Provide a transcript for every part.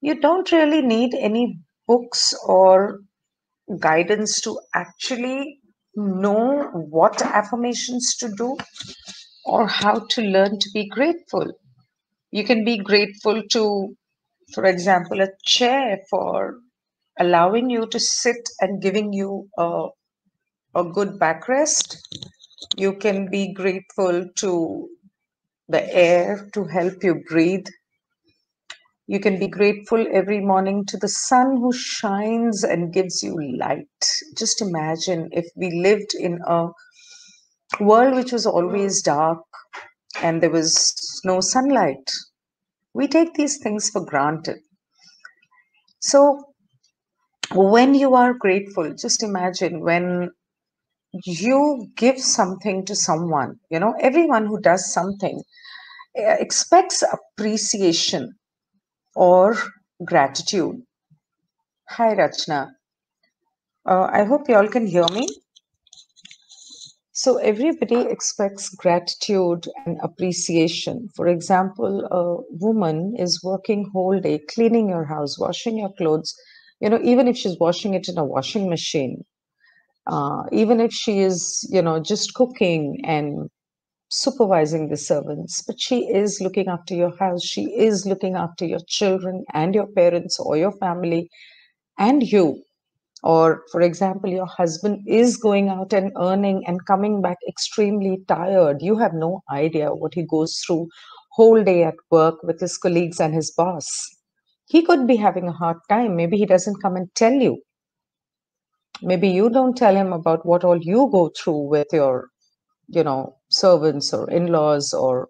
You don't really need any books or guidance to actually know what affirmations to do or how to learn to be grateful. You can be grateful to, for example, a chair for allowing you to sit and giving you a good backrest. You can be grateful to the air to help you breathe. You can be grateful every morning to the sun who shines and gives you light. Just imagine if we lived in a world which was always dark and there was no sunlight. We take these things for granted. So, when you are grateful, just imagine when you give something to someone, everyone who does something expects appreciation or gratitude. Hi, Rachna. I hope you all can hear me. So, everybody expects gratitude and appreciation. For example, a woman is working whole day, cleaning your house, washing your clothes, even if she's washing it in a washing machine, even if she is, just cooking and supervising the servants, but she is looking after your house. She is looking after your children and your parents or your family and you. Or, for example, your husband is going out and earning and coming back extremely tired. You have no idea what he goes through whole day at work with his colleagues and his boss. He could be having a hard time. Maybe he doesn't come and tell you. Maybe you don't tell him about what all you go through with your, servants or in-laws or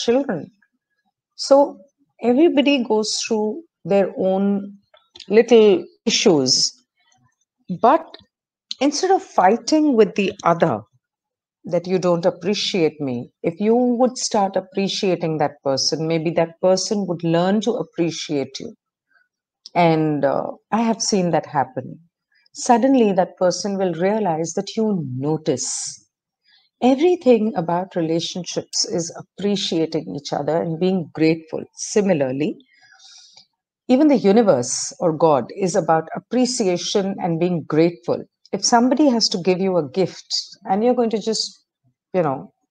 children. So everybody goes through their own little issues. But instead of fighting with the other that you don't appreciate me, if you would start appreciating that person, maybe that person would learn to appreciate you. And I have seen that happen. Suddenly, that person will realize that you notice. Everything about relationships is appreciating each other and being grateful. Similarly, even the universe or God is about appreciation and being grateful. If somebody has to give you a gift and you're going to just,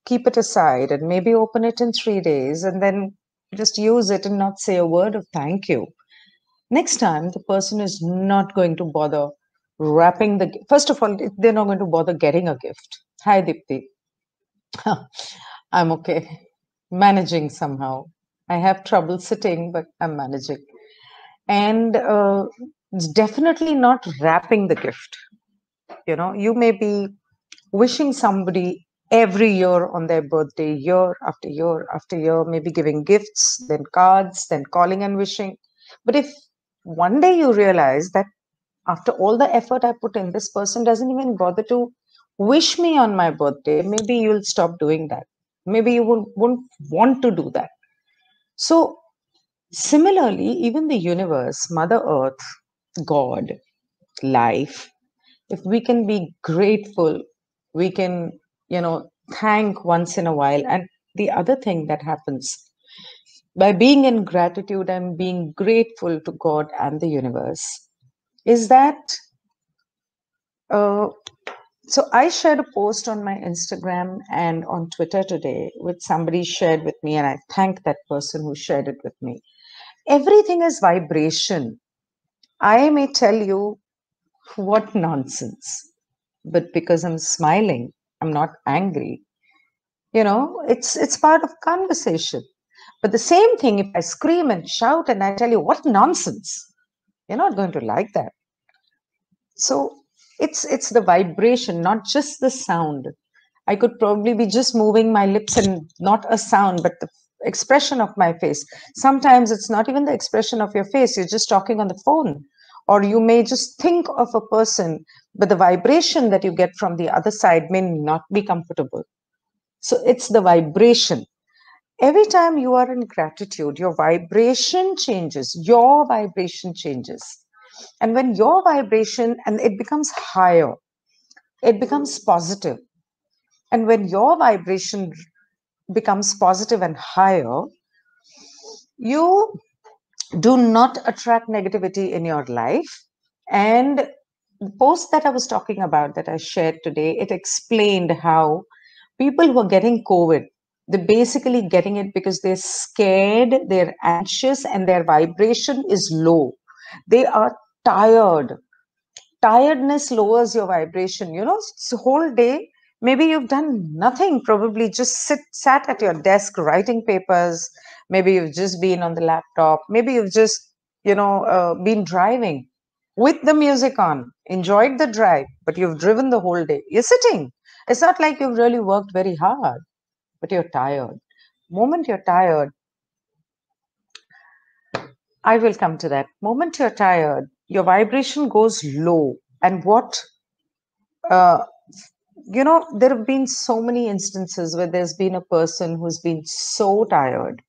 keep it aside and maybe open it in 3 days and then just use it and not say a word of thank you, next time the person is not going to bother wrapping first of all, they're not going to bother getting a gift. Hi, Dipti. I'm okay. Managing somehow. I have trouble sitting, but I'm managing. And it's definitely not wrapping the gift. You may be wishing somebody every year on their birthday, year after year after year, maybe giving gifts, then cards, then calling and wishing. But if one day you realize that after all the effort I put in, this person doesn't even bother to wish me on my birthday, maybe you'll stop doing that. Maybe you won't want to do that. So, similarly, even the universe, Mother Earth, God, life, if we can be grateful, we can, thank once in a while. And the other thing that happens by being in gratitude and being grateful to God and the universe is that uh, so I shared a post on my Instagram and on Twitter today, which somebody shared with me, and I thank that person who shared it with me. Everything is vibration. I may tell you what nonsense, but because I'm smiling, I'm not angry. It's part of conversation. But the same thing, if I scream and shout and I tell you what nonsense, you're not going to like that. So it's the vibration, not just the sound. I could probably be just moving my lips and not a sound, but the expression of my face. Sometimes it's not even the expression of your face, you're just talking on the phone. Or you may just think of a person, but the vibration that you get from the other side may not be comfortable. So it's the vibration. Every time you are in gratitude, your vibration changes. Your vibration changes. And when your vibration, and it becomes higher, it becomes positive. And when your vibration becomes positive and higher, you Do not attract negativity in your life. And the post that I was talking about that I shared today, it explained how people who are getting COVID, they're basically getting it because they're scared, they're anxious, and their vibration is low. They are tired. Tiredness lowers your vibration. It's the whole day. Maybe you've done nothing, probably just sat at your desk writing papers. Maybe you've just been on the laptop. Maybe you've just, been driving with the music on, enjoyed the drive, but you've driven the whole day. You're sitting. It's not like you've really worked very hard, but you're tired. Moment you're tired, I will come to that. Moment you're tired, your vibration goes low. And uh, there have been so many instances where there's been a person who's been so tired.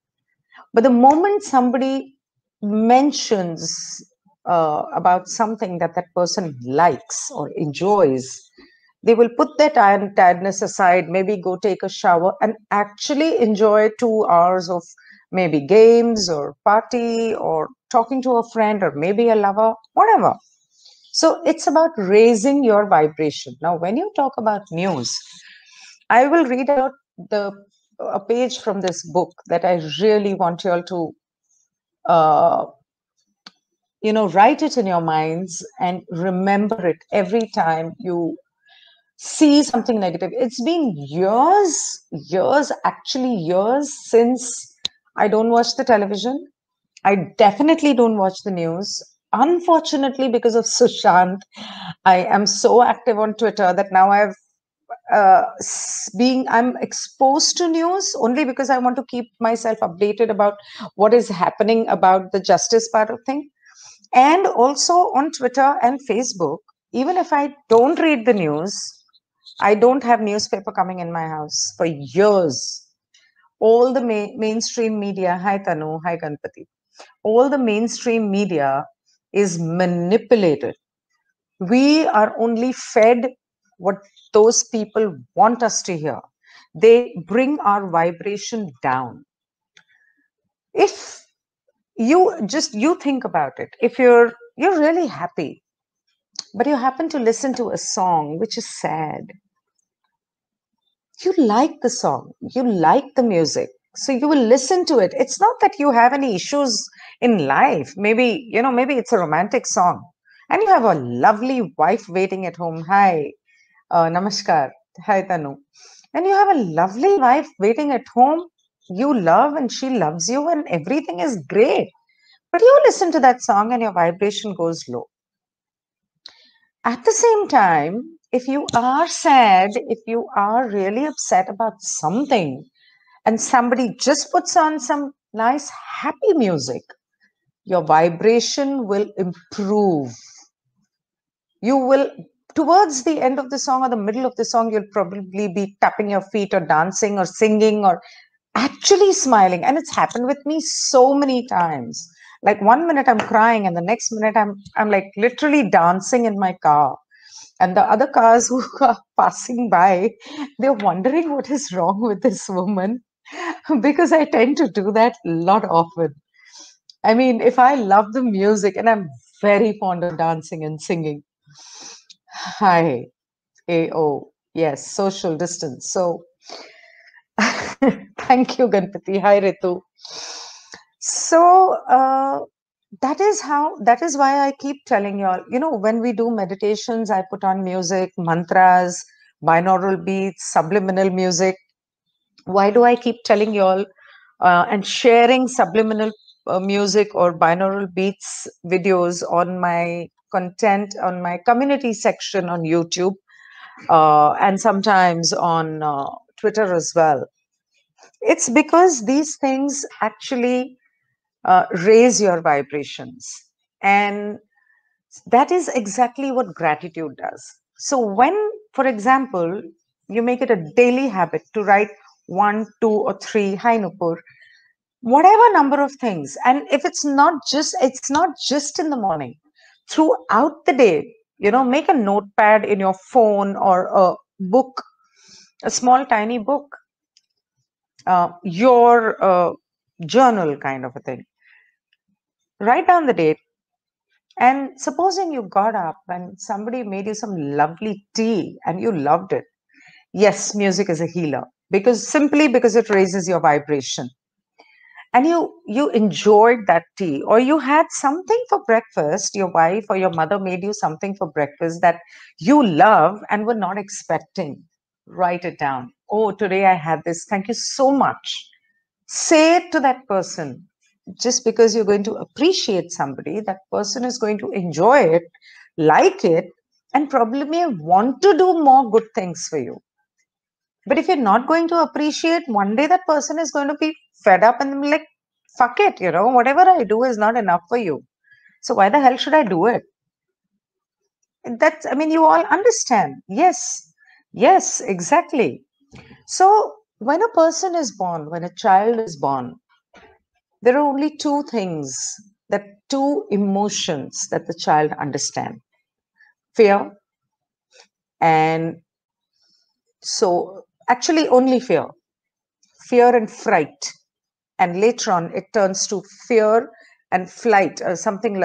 But the moment somebody mentions about something that that person likes or enjoys, they will put their tiredness aside, maybe go take a shower and actually enjoy 2 hours of maybe games or party or talking to a friend or maybe a lover, whatever. So it's about raising your vibration. Now, when you talk about news, I will read out the a page from this book that I really want you all to, uh, write it in your minds and remember it every time you see something negative. It's been years, actually years since I don't watch the television. I definitely don't watch the news. Unfortunately, because of Sushant, I am so active on Twitter that now I'm exposed to news only because I want to keep myself updated about what is happening about the justice part of thing. And also on Twitter and Facebook, even if I don't read the news, I don't have newspaper coming in my house for years. All the mainstream media, hi Tanu, hi Ganpati, all the mainstream media is manipulated. We are only fed what those people want us to hear. They bring our vibration down. If you think about it, if you're really happy, but you happen to listen to a song which is sad, you like the song, you like the music, so you will listen to it. It's not that you have any issues in life. Maybe it's a romantic song and you have a lovely wife waiting at home. Hi, namaskar. Hi, Tanu. And you have a lovely wife waiting at home. You love and she loves you and everything is great. But you listen to that song and your vibration goes low. At the same time, if you are sad, if you are really upset about something, and somebody just puts on some nice happy music, your vibration will improve. You will, towards the end of the song or the middle of the song, you'll probably be tapping your feet or dancing or singing or actually smiling. And it's happened with me so many times. Like one minute I'm crying and the next minute I'm like literally dancing in my car. And the other cars who are passing by, they're wondering what is wrong with this woman because I tend to do that a lot often. I mean, if I love the music and I'm very fond of dancing and singing, hi, AO, yes, social distance. So thank you, Ganpati. Hi, Ritu. So that is why I keep telling you all, when we do meditations, I put on music, mantras, binaural beats, subliminal music. Why do I keep telling you all and sharing subliminal music or binaural beats videos on my content, on my community section on YouTube, and sometimes on Twitter as well? It's because these things actually raise your vibrations. And that is exactly what gratitude does. So, when, for example, you make it a daily habit to write one, two, or three, hi Nupur, whatever number of things, and if it's not just in the morning, throughout the day, make a notepad in your phone or a book, a small tiny book, your journal kind of a thing. Write down the date. And supposing you got up and somebody made you some lovely tea and you loved it. Yes, music is a healer because it raises your vibration. And you enjoyed that tea, or you had something for breakfast, your wife or your mother made you something for breakfast that you love and were not expecting. Write it down. Oh, today I had this. Thank you so much. Say it to that person. Just because you're going to appreciate somebody, that person is going to enjoy it, like it, and probably may want to do more good things for you. But if you're not going to appreciate, one day that person is going to be fed up and be like, fuck it, whatever I do is not enough for you. So why the hell should I do it? I mean, you all understand. Yes, yes, exactly. So when a person is born, when a child is born, there are only two emotions that the child understand: fear and actually only fear and fright. And later on, it turns to fear and flight, something like